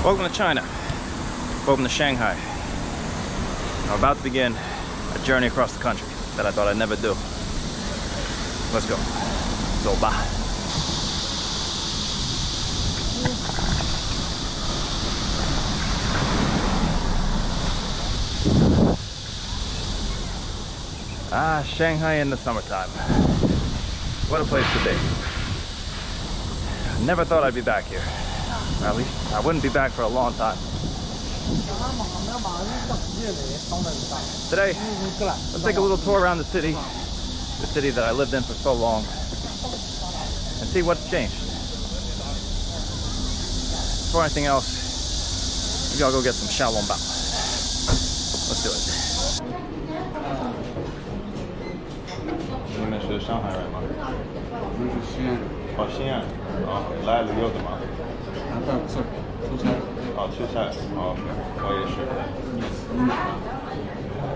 Welcome to China. Welcome to Shanghai. I'm about to begin a journey across the country that I thought I'd never do. Let's go. Zoba. Ah, Shanghai in the summertime. What a place to be. Never thought I'd be back here. Or at least I wouldn't be back for a long time. Today, let's take a little tour around the city that I lived in for so long, and see what's changed. Before anything else, maybe I'll go get some xiaolongbao. Let's do it. 你们是上海人吗？我们是西安人。哦，西安。哦，来旅游的吗？不是，出差。哦，出差。哦，我也是。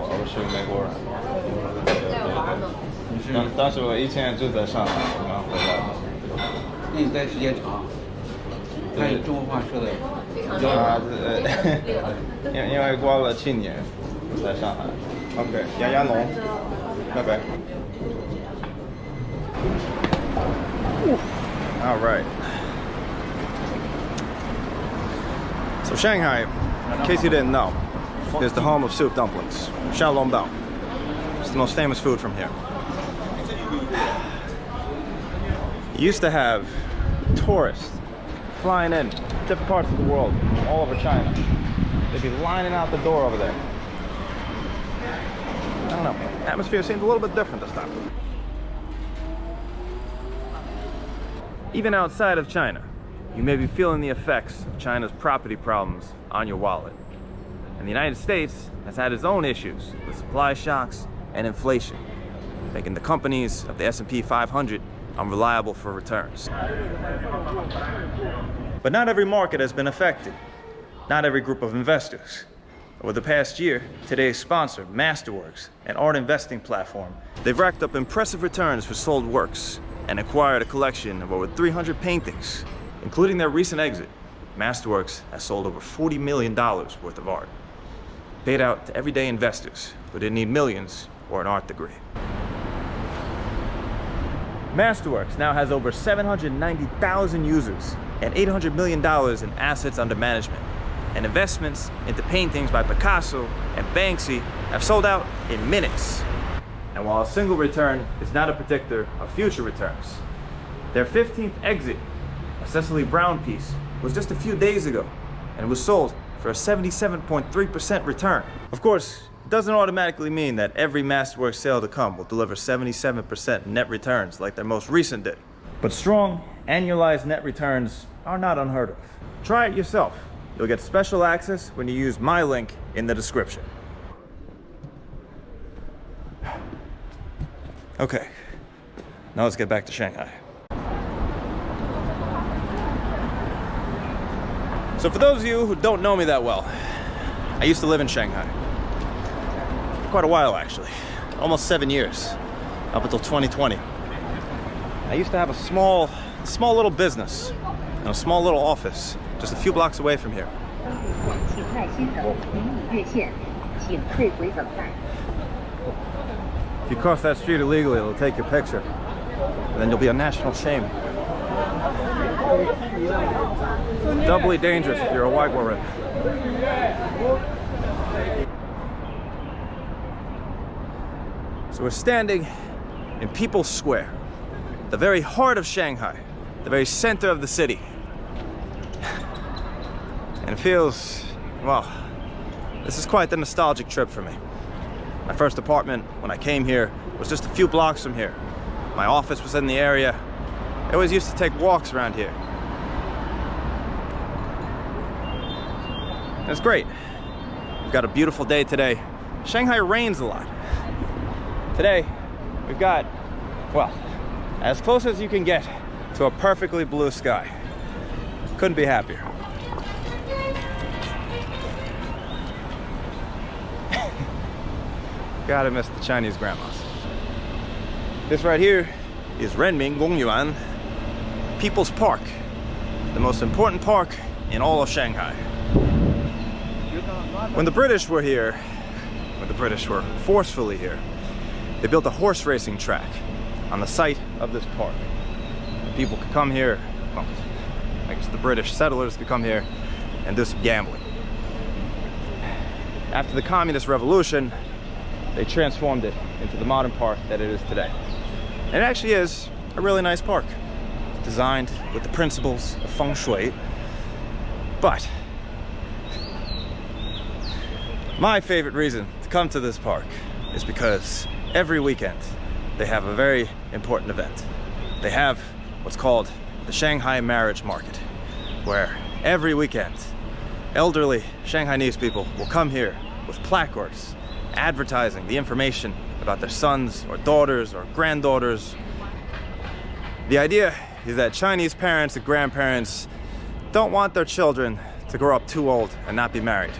我是美国人。对。当时我以前住在上海，我刚回来。那你待时间长？看你中文话说的。因为过了7年在上海。OK， 杨龙，拜拜。All right. So Shanghai, in case you didn't know, is the home of soup dumplings, xiaolongbao. It's the most famous food from here. You used to have tourists flying in different parts of the world, all over China. They'd be lining out the door over there. I don't know, the atmosphere seems a little bit different this time. Even outside of China, you may be feeling the effects of China's property problems on your wallet. And the United States has had its own issues with supply shocks and inflation, making the companies of the S&P 500 unreliable for returns. But not every market has been affected. Not every group of investors. Over the past year, today's sponsor, Masterworks, an art investing platform, they've racked up impressive returns for sold works and acquired a collection of over 300 paintings. Including their recent exit, Masterworks has sold over $40 million worth of art, paid out to everyday investors who didn't need millions or an art degree. Masterworks now has over 790,000 users and $800 million in assets under management, and investments into paintings by Picasso and Banksy have sold out in minutes. And while a single return is not a predictor of future returns, their 15th exit, a Cecily Brown piece, was just a few days ago, and it was sold for a 77.3% return. Of course, it doesn't automatically mean that every Masterworks sale to come will deliver 77% net returns like their most recent did. But strong, annualized net returns are not unheard of. Try it yourself. You'll get special access when you use my link in the description. Okay, now let's get back to Shanghai. So for those of you who don't know me that well, I used to live in Shanghai. For quite a while, actually. Almost 7 years, up until 2020. I used to have a small little business and a small little office just a few blocks away from here. If you cross that street illegally, it'll take your picture. And then you'll be a national shame. Doubly dangerous if you're a white woman. So we're standing in People's Square, the very heart of Shanghai, the very center of the city. And it feels, well, this is quite the nostalgic trip for me. My first apartment, when I came here, was just a few blocks from here. My office was in the area. I always used to take walks around here. And it's great. We've got a beautiful day today. Shanghai rains a lot. Today, we've got, well, as close as you can get to a perfectly blue sky. Couldn't be happier. Gotta miss the Chinese grandmas. This right here is Renmin Gongyuan People's Park, the most important park in all of Shanghai. When the British were here, when the British were forcefully here, they built a horse racing track on the site of this park. People could come here, well, I guess the British settlers could come here and do some gambling. After the Communist Revolution, they transformed it into the modern park that it is today. And it actually is a really nice park, designed with the principles of feng shui. But my favorite reason to come to this park is because every weekend they have a very important event. They have what's called the Shanghai marriage market, where every weekend elderly Shanghainese people will come here with placards advertising the information about their sons or daughters or granddaughters. The idea is that Chinese parents and grandparents don't want their children to grow up too old and not be married.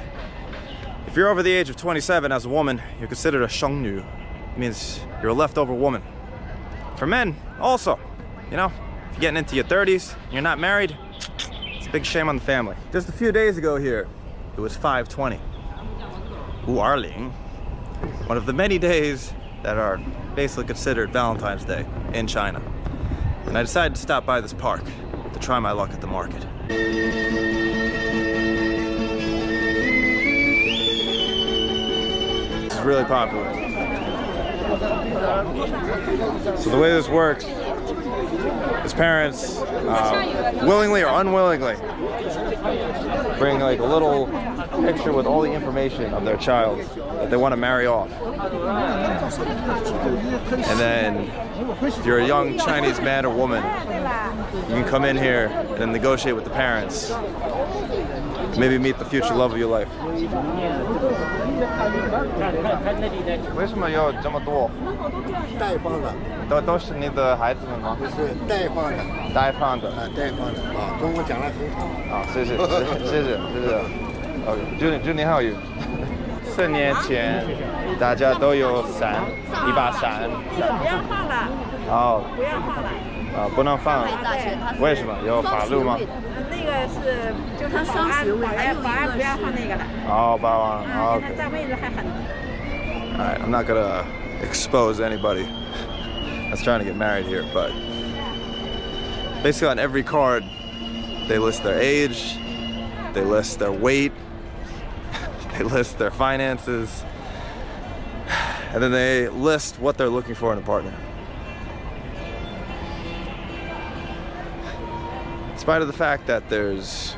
If you're over the age of 27 as a woman, you're considered a shengnu. It means you're a leftover woman. For men, also, you know, if you're getting into your 30s and you're not married, it's a big shame on the family. Just a few days ago here, it was 5/20. Wu'erling, one of the many days that are basically considered Valentine's Day in China. And I decided to stop by this park to try my luck at the market. It's really popular. So the way this works, his parents, willingly or unwillingly, bring like a little picture with all the information of their child that they want to marry off. And then if you're a young Chinese man or woman, you can come in here and negotiate with the parents. Maybe meet the future love of your life. 为什么要这么多？带放的，都是你的孩子们吗？是带放的，带放的。带放的啊，中文讲得很好。啊，谢谢，谢谢。祝你好运。4年前，大家都有伞，一把伞。不要放了。哦。不要放了。啊，不能放。为什么？有法律吗？那个是就是保安不要放那个了。哦，保安。啊，现在占位置还很。All right, I'm not gonna expose anybody that's trying to get married here, but basically on every card, they list their age, they list their weight, they list their finances, and then they list what they're looking for in a partner. In spite of the fact that there's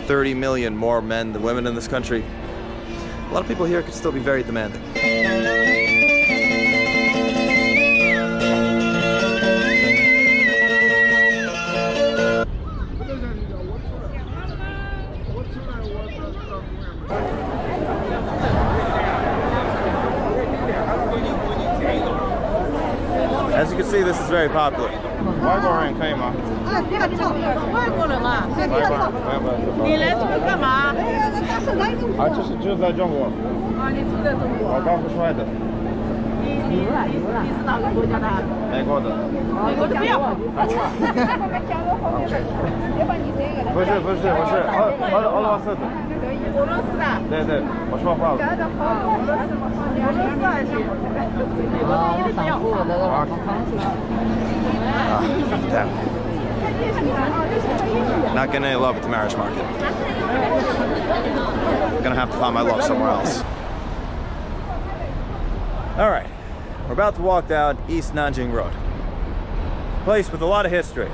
30 million more men than women in this country, a lot of people here could still be very demanding. As you can see, this is very popular. 外国人可以吗？外国人啊，你来这边干嘛？就是在中国。啊，你住在中国。我刚出来的。你是哪个国家的？美国的。美国的不要。不是，我是俄罗斯的。俄罗斯的。对，我说话了。俄罗斯还行。美国的也不要。Damn. Not getting any love at the marriage market. I'm gonna have to find my love somewhere else. All right, we're about to walk down East Nanjing Road. A place with a lot of history,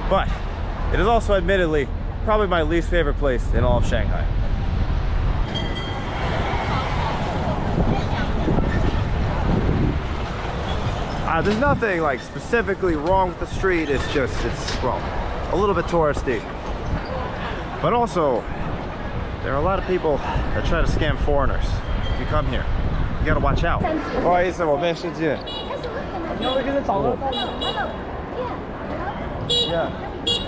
but it is also admittedly probably my least favorite place in all of Shanghai. There's nothing like specifically wrong with the street. It's well, a little bit touristy. But also, there are a lot of people that try to scam foreigners. If you come here, you gotta watch out. 不好意思，我没时间。Yeah.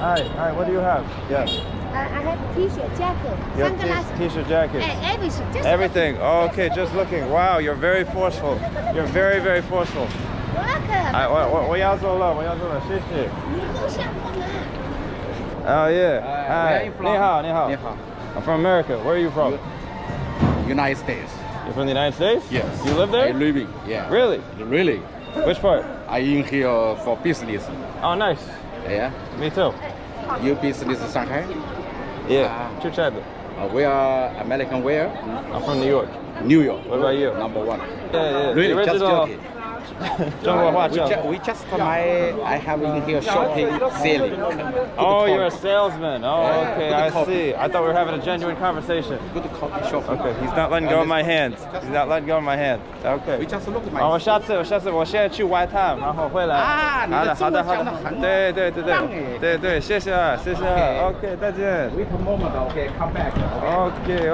Hi. What do you have? Yeah. I have t-shirt, jacket, You have sunglasses. t-shirt, jacket. Everything. Just Everything. Oh, okay, just looking. Wow, you're very forceful. You're very, very forceful. welcome. 我要走了，谢谢。你录像我们。Oh yeah. Where are Hi. you from? 你好。你好。I'm from America. Where are you from? United States. You're from the United States? Yes. You live there? I living. Yeah. Really? Really. Which part? I in here for business. Oh, nice. Yeah. Me too. You business in Shanghai? Yeah. Chuchado. We are American where? I'm from New York. New York. What about you? Number one. Yeah. Really? The Just original joking. 中国话叫 We just I have in here shopping, selling. Oh, you're a salesman. Oh, Yeah, okay, good I copy. see. I thought we were having a genuine conversation. Good coffee shop. Okay, he's not letting go of my hand. He's not letting go of my hand. Okay. We just look at my. 好，我下次我现在去外滩，然后回来。啊你的好的，好的，好中文讲得的。很对，谢谢啊，谢谢啊。OK，再见。 Wait a moment, okay, come back. Okay,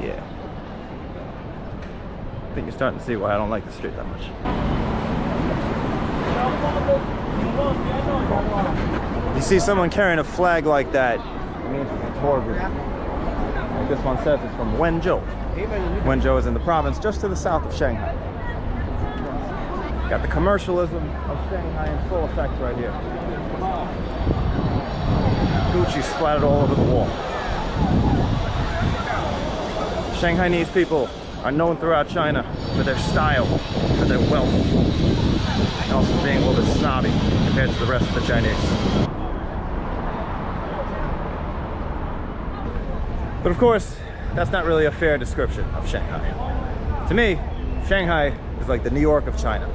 yeah. I think you're starting to see why I don't like the street that much. You see someone carrying a flag like that, it means it's a tour group. Like this one says it's from Wenzhou. Wenzhou is in the province just to the south of Shanghai. Got the commercialism of Shanghai in full effect right here. Gucci splattered all over the wall. Shanghainese people are known throughout China for their style, for their wealth, and also being a little bit snobby compared to the rest of the Chinese. But of course, that's not really a fair description of Shanghai. To me, Shanghai is like the New York of China.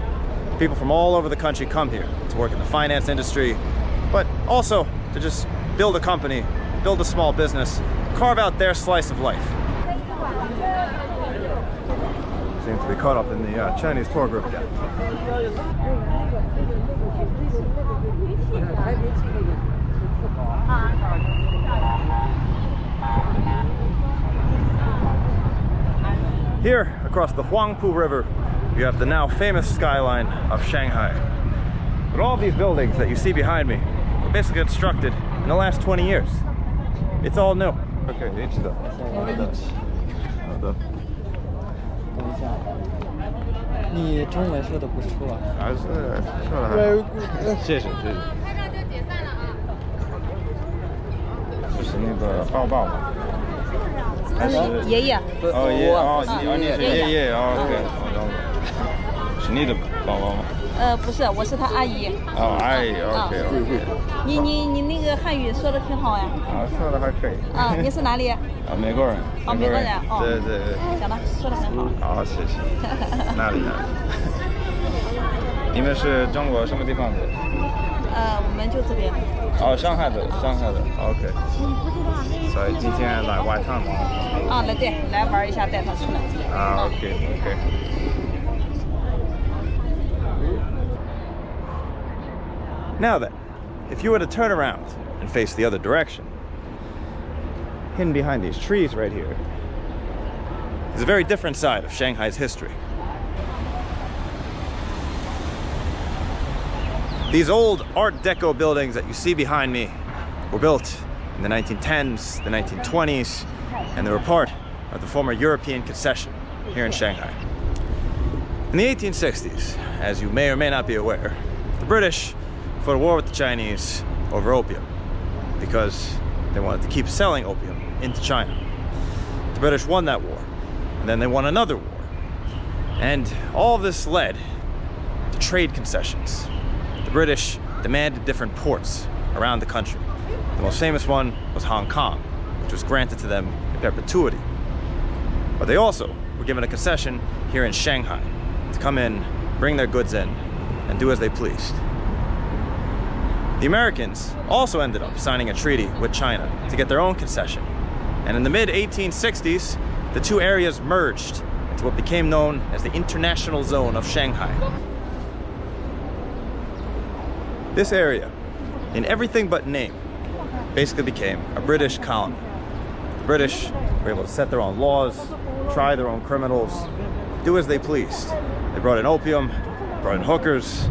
People from all over the country come here to work in the finance industry, but also to just build a company, build a small business, carve out their slice of life. Seems to be caught up in the Chinese tour group again. Here, across the Huangpu River, you have the now famous skyline of Shanghai. But all of these buildings that you see behind me were basically constructed in the last 20 years. It's all new. Okay,爷爷。哦爷哦你是爷爷哦 OK 是你的宝宝吗？不是，我是他阿姨。哦阿姨 OK 你那个汉语说的挺好呀。啊说的还可以。啊，你是哪里？啊美国人。哦美国人哦。对。行了，说的很好。好谢谢。哪里？你们是中国什么地方的？我们就这边。哦上海的 OK。所以今天来外滩吗？啊来玩一下，带他出来。啊 OK。Now then, if you were to turn around and face the other direction, hidden behind these trees right here is a very different side of Shanghai's history. These old Art Deco buildings that you see behind me were built in the 1910s, the 1920s, and they were part of the former European concession here in Shanghai. In the 1860s, as you may or may not be aware, the British fought a war with the Chinese over opium because they wanted to keep selling opium into China. The British won that war, and then they won another war. And all of this led to trade concessions. The British demanded different ports around the country. The most famous one was Hong Kong, which was granted to them in perpetuity. But they also were given a concession here in Shanghai to come in, bring their goods in, and do as they pleased. The Americans also ended up signing a treaty with China to get their own concession. And in the mid-1860s, the two areas merged into what became known as the International Zone of Shanghai. This area, in everything but name, basically became a British colony. The British were able to set their own laws, try their own criminals, do as they pleased. They brought in opium, brought in hookers,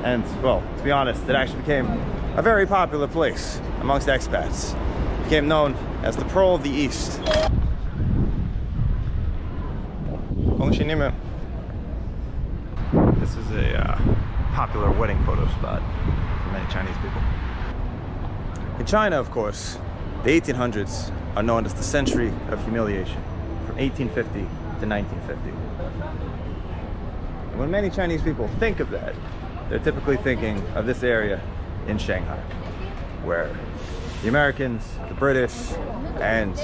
and, well, to be honest, it actually became a very popular place amongst expats. It became known as the Pearl of the East. This is a popular wedding photo spot for many Chinese people. In China, of course, the 1800s are known as the century of humiliation, from 1850 to 1950. And when many Chinese people think of that, they're typically thinking of this area in Shanghai, where the Americans, the British, and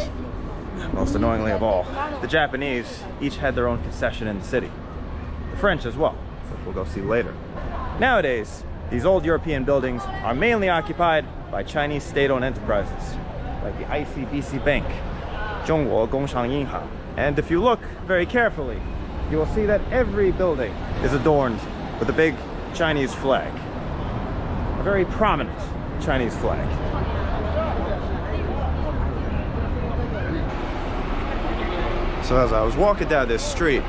most annoyingly of all, the Japanese each had their own concession in the city. The French as well, which we'll go see later. Nowadays, these old European buildings are mainly occupied by Chinese state-owned enterprises, like the ICBC Bank, Zhongguo Gongshang Yinhang. And if you look very carefully, you will see that every building is adorned with a big Chinese flag, a very prominent Chinese flag. So as I was walking down this street,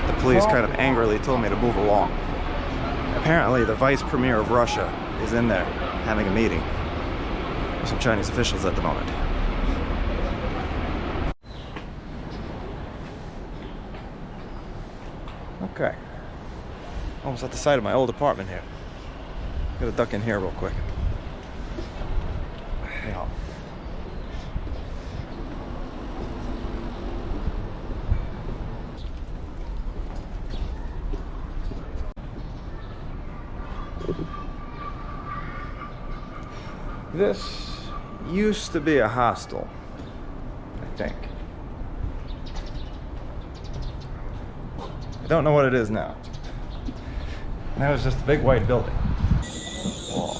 the police kind of angrily told me to move along. Apparently the vice premier of Russia is in there having a meeting with some Chinese officials at the moment. Okay, almost at the side of my old apartment here. Gotta duck in here real quick. Yeah. This used to be a hostel, I think. I don't know what it is now. Now it's just a big white building. Whoa.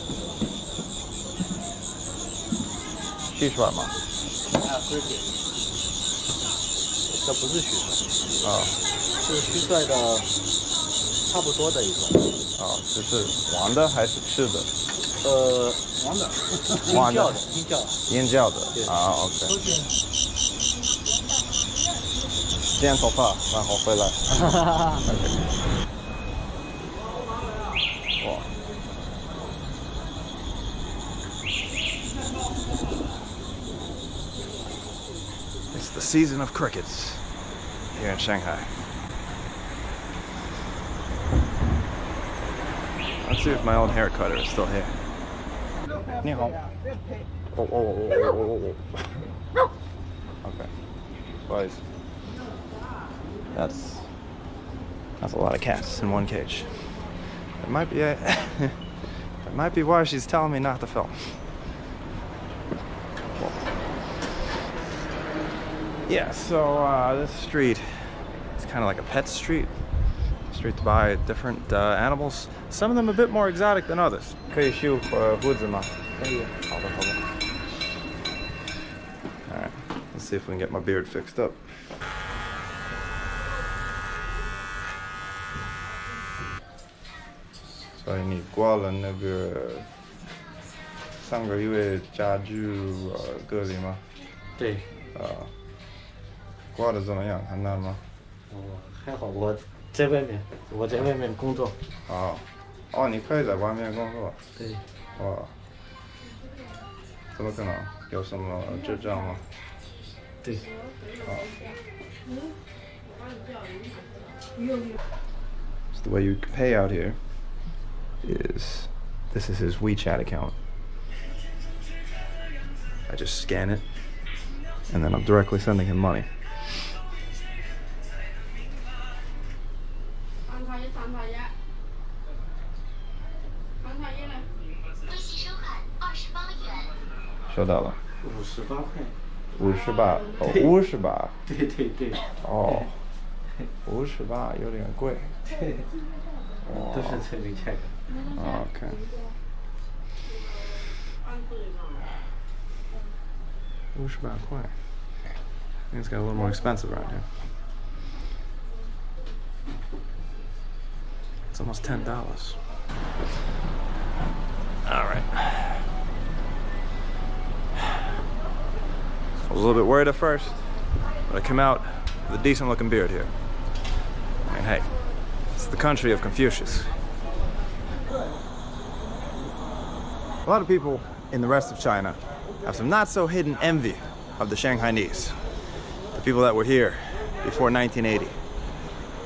洗刷吗？啊，不是点，这不是虚帅，啊，是虚帅的差不多的一种。哦，这是黄的还是赤的？黄的，黄的阴教的，阴教的。阴教的啊 ，OK。剪头发，然后回来。哇。It's the season of crickets here in Shanghai. Let's see if my old hair cutter is still here. 你好。Oh. Okay. Boys. That's a lot of cats in one cage. It might be it might be why she's telling me not to film. Cool. Yeah, so this street is kind of like a pet street. Street to buy different animals. Some of them a bit more exotic than others. 可以修胡子吗？可以。好的。All right, let's see if we can get my beard fixed up. So 你挂了那个3个月家居隔离吗？对。挂的怎么样？很难吗？还好，我在外面工作。哦，你可以在外面工作。对。哇，怎么可能？有什么执照吗？对。So the way you pay out here is, this is his WeChat account. I just scan it, and then I'm directly sending him money. $58了。58块。58哦，58。对。哦，58有点贵。对。都是这个价格。Okay. $58. I think it's got a little more expensive around here. It's almost $10. All right. I was a little bit worried at first, but I come out with a decent looking beard here. I mean, hey, it's the country of Confucius. A lot of people in the rest of China have some not so hidden envy of the Shanghainese, the people that were here before 1980.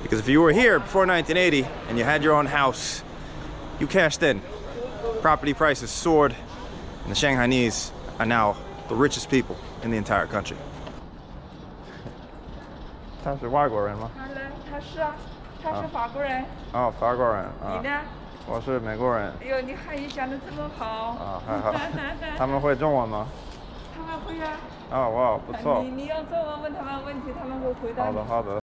Because if you were here before 1980 and you had your own house, you cashed in. Property prices soared, and the Shanghainese are now the richest people in the entire country. 他是外国人吗？他是啊，他是法国人。哦，法国人啊。你呢？我是美国人。哎呦，你汉语讲得这么好。啊，还好。他们会中文吗？他们会啊。哦，哇，不错。你用中文问他们问题，他们会回答你。好的，好的。